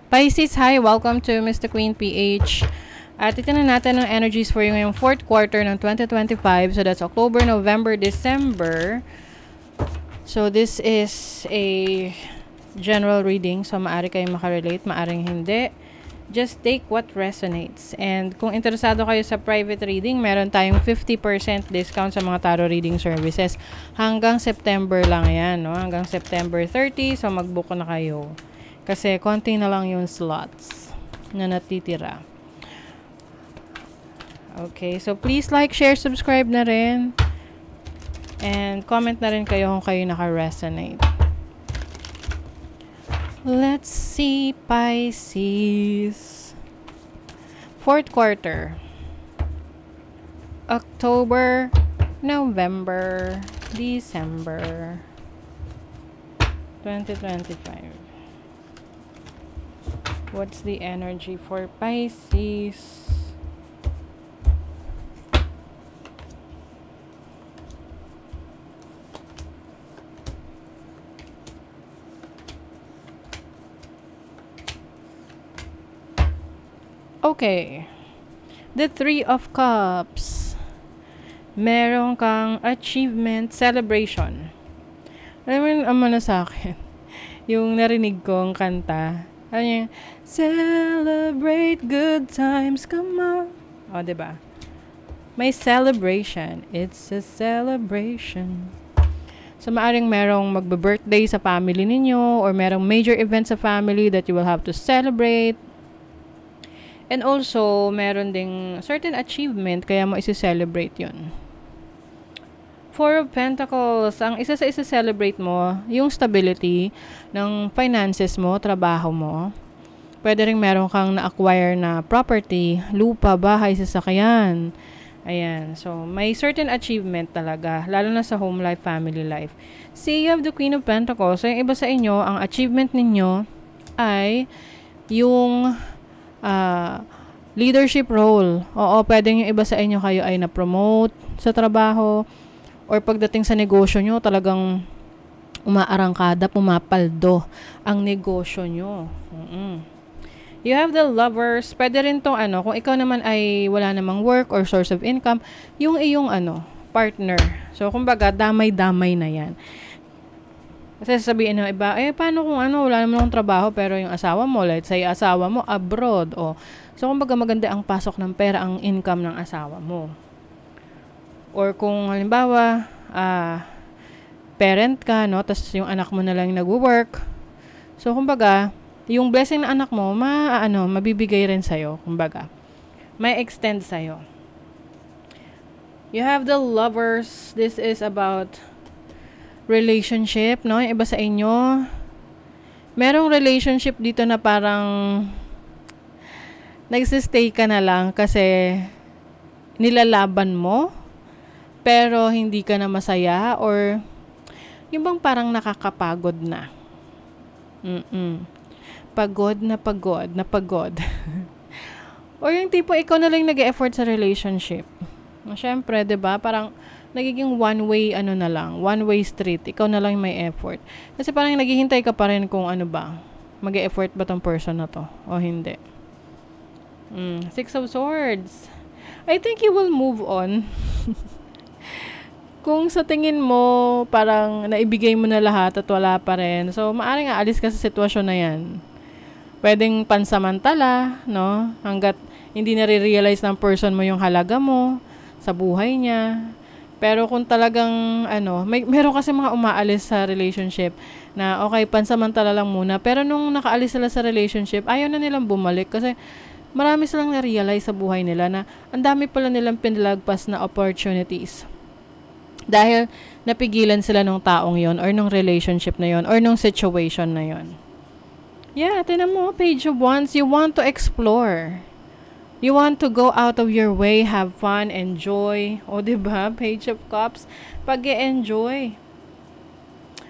Pisces, hi! Welcome to Mr. Queen PH. At itinan natin ang energies for yung fourth quarter ng 2025. So that's October, November, December. So this is a general reading. So maaari kayong makarelate, maaring hindi. Just take what resonates. And kung interesado kayo sa private reading, meron tayong 50% discount sa mga tarot reading services. Hanggang September lang yan, no? Hanggang September 30. So mag-book na kayo. Kasi konti na lang yung slots na natitira. Okay, so please like, share, subscribe na rin. And comment na rin kayo kung kayo naka-resonate. Let's see, Pisces. Fourth quarter. October, November, December 2025. What's the energy for Pisces? Okay. The Three of Cups. Meron kang achievement celebration. Alam mo yung ano sa akin? Yung narinig kong kanta. Ano yung, celebrate good times, come on. O, diba? May celebration. It's a celebration. So, maaring merong magbe-birthday sa family ninyo or merong major event sa family that you will have to celebrate. And also, meron ding certain achievement kaya mo isi-celebrate yun. Four of Pentacles, ang isa sa isa-celebrate mo, yung stability ng finances mo, trabaho mo. Pwede rin meron kang na-acquire na property, lupa, bahay, sasakyan. Ayan. So, may certain achievement talaga, lalo na sa home life, family life. See, you have the Queen of Pentacles. So, yung iba sa inyo, ang achievement ninyo ay yung leadership role. Oo, pwedeng yung iba sa inyo kayo ay na-promote sa trabaho. Or pagdating sa negosyo nyo, talagang umaarangkada, pumapaldo ang negosyo nyo. You have the Lovers. Pwede rin tong kung ikaw naman ay wala namang work or source of income, yung iyong partner. So, kumbaga, damay-damay na yan. Kasi sasabihin ng iba, paano kung wala naman akong trabaho, pero yung asawa mo, let's say, asawa mo abroad. So, kumbaga, maganda ang pasok ng pera, ang income ng asawa mo. Or kung halimbawa, parent ka, no, tas yung anak mo na lang nag-work. So, kumbaga, yung blessing ng anak mo, mabibigay rin sa'yo, kumbaga. May extend sa'yo. You have the Lovers. This is about relationship, no? Yung iba sa inyo, merong relationship dito na parang nagsistay ka na lang kasi nilalaban mo, pero hindi ka na masaya, or yung bang parang nakakapagod na. Pagod na pagod. Or yung tipo, ikaw na lang nag-e-effort sa relationship. Siyempre, 'di ba? Parang nagiging one-way one-way street. Ikaw na lang may effort. Kasi parang naghihintay ka pa rin kung mag-e-effort ba tong person na to o hindi. Six of Swords. I think you will move on. Kung sa tingin mo, parang naibigay mo na lahat at wala pa rin. So, maaaring aalis ka sa sitwasyon na yan. Pwedeng pansamantala, no? Hanggat hindi nare-realize ng person mo yung halaga mo sa buhay niya. Pero kung talagang, meron kasi mga umaalis sa relationship na, okay, pansamantala lang muna. Pero nung nakaalis sila sa relationship, ayaw na nilang bumalik kasi marami silang na-realize sa buhay nila na ang dami pala nilang pinalagpas na opportunities. Dahil napigilan sila ng taong yon or ng relationship na yon or ng situation na yon. Yeah, tinan mo, Page of Wands, you want to explore. You want to go out of your way, have fun, enjoy. O, diba? Page of Cups, pag-e-enjoy.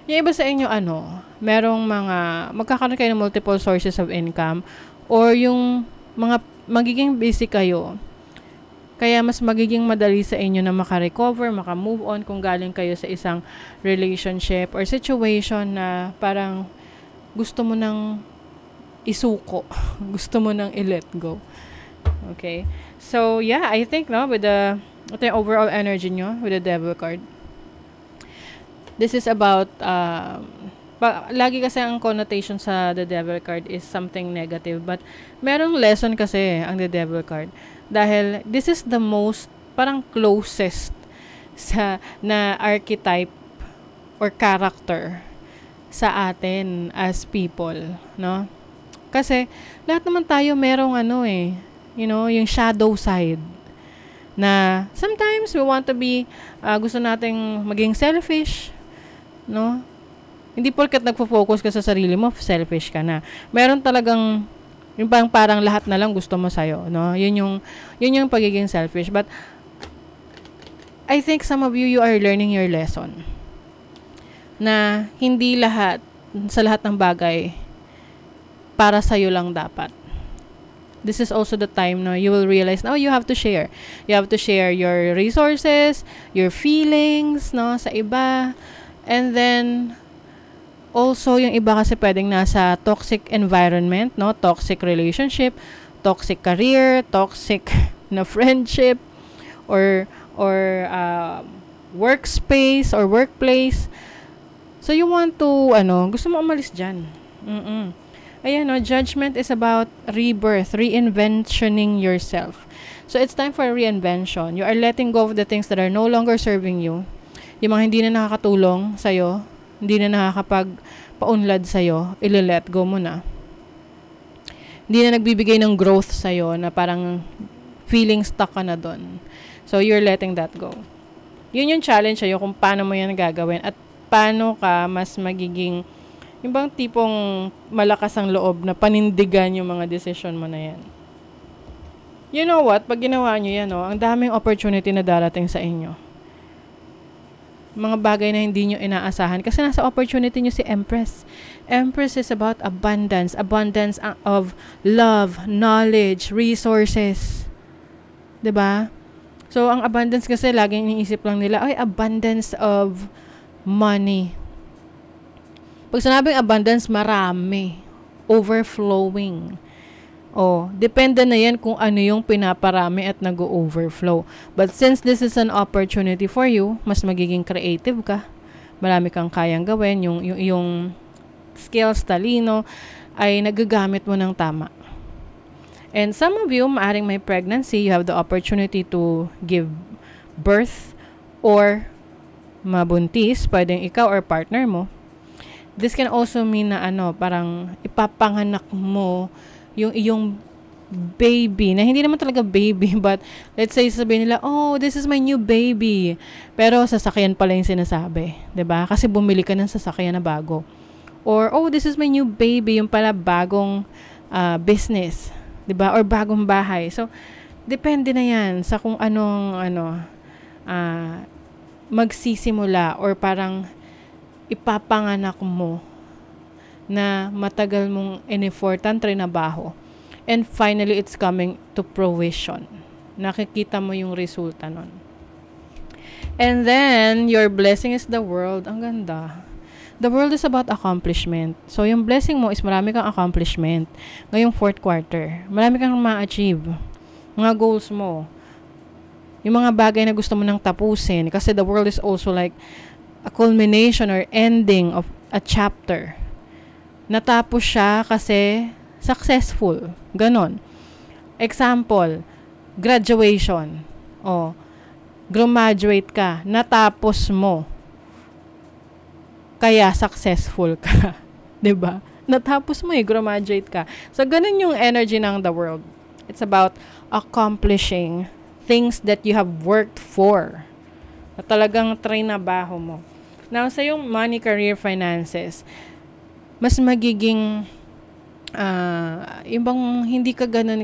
Yung iba sa inyo, merong magkakaroon kayo ng multiple sources of income or yung magiging busy kayo. Kaya mas magiging madali sa inyo na maka-recover, maka-move on kung galing kayo sa isang relationship or situation na parang gusto mo nang isuko. Gusto mo nang i-let go. Okay? So, yeah, I think, no, with ito yung overall energy nyo, with the Devil card. This is about, lagi kasi ang connotation sa the Devil card is something negative. But, merong lesson kasi ang the Devil card. Dahil, this is the most, parang closest na archetype or character sa atin as people, no? Kasi, lahat naman tayo merong yung shadow side. Na, sometimes, we want to be, gusto nating maging selfish, no? Hindi porket nagfo-focus ka sa sarili mo, selfish ka na. Meron talagang, yung parang lahat na lang gusto mo sa'yo, no? Yun yung pagiging selfish. But, I think some of you are learning your lesson. Na, hindi sa lahat ng bagay, para sa'yo lang dapat. This is also the time no you will realize now you have to share. You have to share your resources, your feelings, no, sa iba. And then also yung iba kasi pwedeng nasa toxic environment, no, toxic relationship, toxic career, toxic na friendship or workspace or workplace. So you want to gusto mo umalis diyan. Ayan, judgment is about rebirth, reinventioning yourself. So, it's time for reinvention. You are letting go of the things that are no longer serving you. Yung mga hindi na nakakatulong sa'yo, hindi na nakakapag-paunlad sa'yo, ililet go mo na. Hindi na nagbibigay ng growth sa'yo na parang feeling stuck ka na doon. So, you're letting that go. Yun yung challenge sa'yo kung paano mo yan gagawin at paano ka mas magiging yung bang tipong malakas ang loob na panindigan yung mga decision mo na yan. You know what? Pag ginawa nyo yan, ang daming opportunity na darating sa inyo. Mga bagay na hindi nyo inaasahan. Kasi nasa opportunity nyo si Empress. Empress is about abundance. Abundance of love, knowledge, resources. 'Di ba? So, ang abundance kasi laging iniisip lang nila, abundance of money. Pag sinabing abundance, marami. Overflowing. Depende na yan kung ano yung pinaparami at nag-overflow. But since this is an opportunity for you, mas magiging creative ka. Marami kang kayang gawin. Yung skills, talino, ay nagagamit mo ng tama. And some of you, maaring may pregnancy, you have the opportunity to give birth or mabuntis, pwedeng ikaw or partner mo. This can also mean na parang ipapanganak mo yung iyong baby, na hindi naman talaga baby, but let's say sabihin nila, this is my new baby. Pero sasakyan pala yung sinasabi, 'di ba? Kasi bumili ka ng sasakyan na bago. Or, this is my new baby, yung pala bagong business, 'di ba? Or bagong bahay. So, depende na yan sa kung anong magsisimula or parang ipapanganak mo na matagal mong in-effortan, trinabaho. And finally, it's coming to fruition. Nakikita mo yung resulta nun. And then, your blessing is the world. Ang ganda. The world is about accomplishment. So, yung blessing mo is marami kang accomplishment. Ngayong 4th quarter, marami kang ma-achieve. Mga goals mo. Yung mga bagay na gusto mo nang tapusin. Kasi the world is also like a culmination or ending of a chapter. Natapos siya kasi successful. Ganon. Example, graduation. Graduate ka. Natapos mo. Kaya successful ka. 'Di ba? Natapos mo graduate ka. So, ganon yung energy ng the world. It's about accomplishing things that you have worked for. Na talagang trinabaho mo. Now, sa yung money, career, finances, mas magiging, ibang hindi ka ganun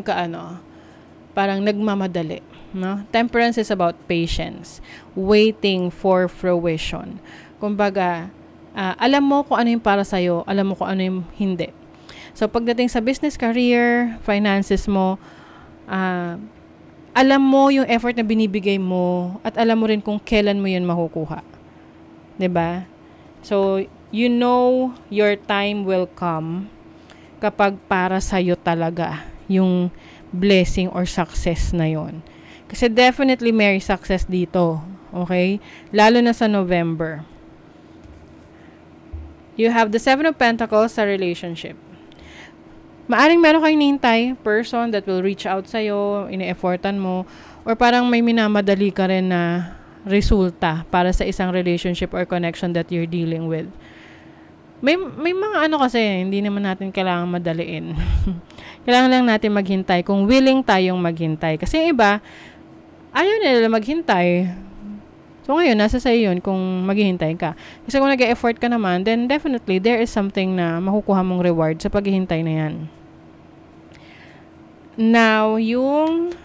parang nagmamadali. No? Temperance is about patience, waiting for fruition. Kumbaga, alam mo kung ano yung para sa'yo, alam mo kung ano yung hindi. So, pagdating sa business, career, finances mo, alam mo yung effort na binibigay mo at alam mo rin kung kailan mo yun makukuha. 'Di ba? So, you know your time will come kapag para sa'yo talaga yung blessing or success na yon. Kasi definitely may success dito. Okay? Lalo na sa November. You have the Seven of Pentacles sa relationship. Maaring meron kayong hinihintay person that will reach out sa'yo, ini-effortan mo, or parang may minamadali ka rin na resulta para sa isang relationship or connection that you're dealing with. May mga ano kasi, hindi naman natin kailangan madaliin. Kailangan lang natin maghintay kung willing tayong maghintay. Kasi yung iba, ayaw nila maghintay. So ngayon, nasa sa'yo yun kung maghihintay ka. Kasi kung nag-e-effort ka naman, then definitely there is something na makukuha mong reward sa paghihintay na yan. Now, yung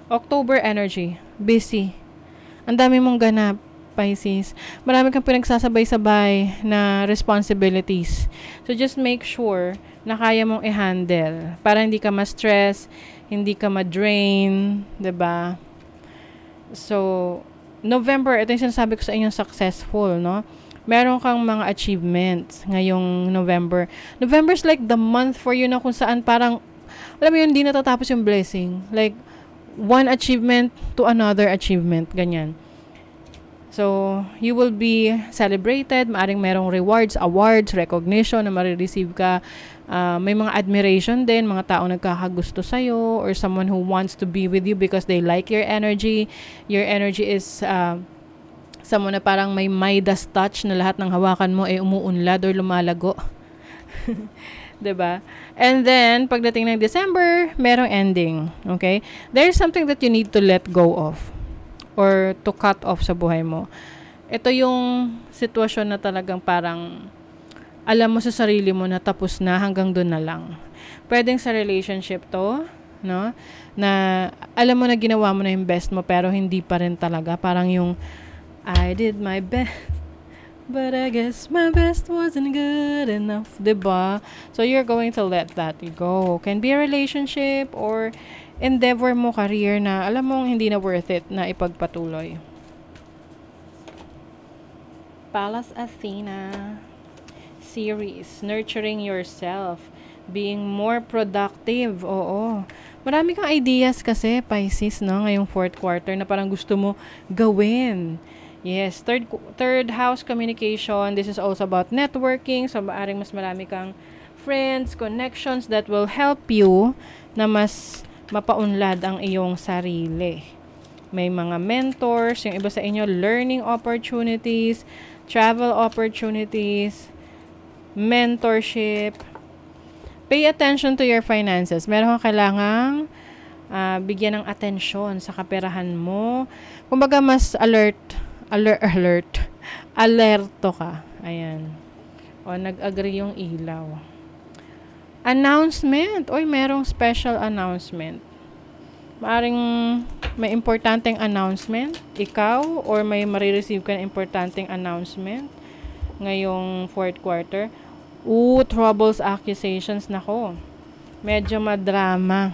October energy, busy. Ang dami mong ganap, Pisces. Marami kang pinagsasabay-sabay na responsibilities. So just make sure na kaya mong i-handle para hindi ka ma-stress, hindi ka ma-drain, 'di ba? So, November, ito yung sinasabi ko sa inyo, successful, no? Meron kang mga achievements ngayong November. November is like the month for you na kung saan parang, alam mo yun, hindi natatapos yung blessing. Like, one achievement to another achievement, ganyan. So, you will be celebrated. Maaring merong rewards, awards, recognition na marireceive ka. May mga admiration din, mga taong nagkakagusto sa'yo or someone who wants to be with you because they like your energy. Your energy is someone na parang may Midas touch na lahat ng hawakan mo ay umuunlad or lumalago. 'Di ba? And then, pagdating ng December, merong ending. Okay? There's something that you need to let go of or to cut off sa buhay mo. Ito yung sitwasyon na talagang parang alam mo sa sarili mo na tapos na, hanggang doon na lang. Pwedeng sa relationship to, no? Na alam mo na ginawa mo na yung best mo pero hindi pa rin talaga. Parang yung I did my best but I guess my best wasn't good enough, 'di ba? So you're going to let that go. Can be a relationship or endeavor mo, career na alam mong hindi na worth it na ipagpatuloy. Pallas Athena series, nurturing yourself, being more productive. Oo. Marami kang ideas kasi, Pisces, no? Ngayong fourth quarter na parang gusto mo gawin. Yes, third house communication. This is also about networking. So, maaring mas marami kang friends, connections that will help you na mas mapaunlad ang iyong sarili. May mga mentors, yung iba sa inyo, learning opportunities, travel opportunities, mentorship. Pay attention to your finances. Meron kang kailangang bigyan ng atensyon sa kaperahan mo. Kumbaga mas alerto ka. Ayan. O, nag-agree yung ilaw. Announcement. Oy, merong special announcement. Maaring may importanteng announcement, ikaw, or may marireceive ka na importanteng announcement ngayong fourth quarter. Troubles, accusations, nako. Medyo madrama,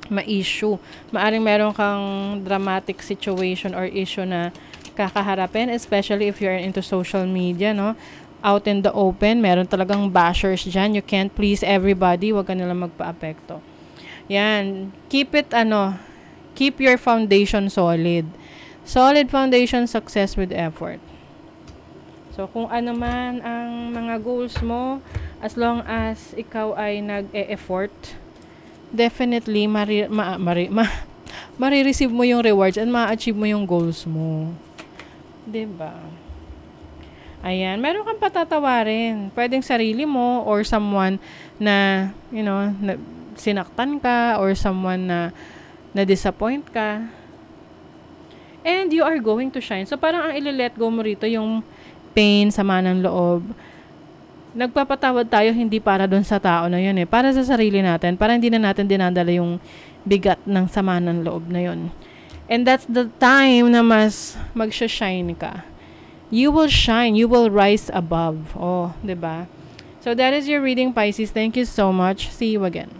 ma-issue. Maaring meron kang dramatic situation or issue na kakaharapin, especially if you're into social media, no? Out in the open, meron talagang bashers dyan. You can't please everybody. Huwag ka nilang magpa-apekto. Yan. Keep your foundation solid. Solid foundation, success with effort. So, kung ano man ang mga goals mo, as long as ikaw ay nag-e-effort, definitely marireceive mo yung rewards and ma-achieve mo yung goals mo. 'Di ba? Ayan, meron kang patatawarin. Pwedeng sarili mo or someone na, na sinaktan ka or someone na na-disappoint ka. And you are going to shine. So, parang ang ile-let go mo rito yung pain, sama ng loob. Nagpapatawad tayo hindi para doon sa tao na yun para sa sarili natin, para hindi na natin dinadala yung bigat ng sama ng loob na yun. And that's the time na mas magsha-shine ka. You will shine, you will rise above. Oh, 'di ba? So that is your reading, Pisces. Thank you so much. See you again.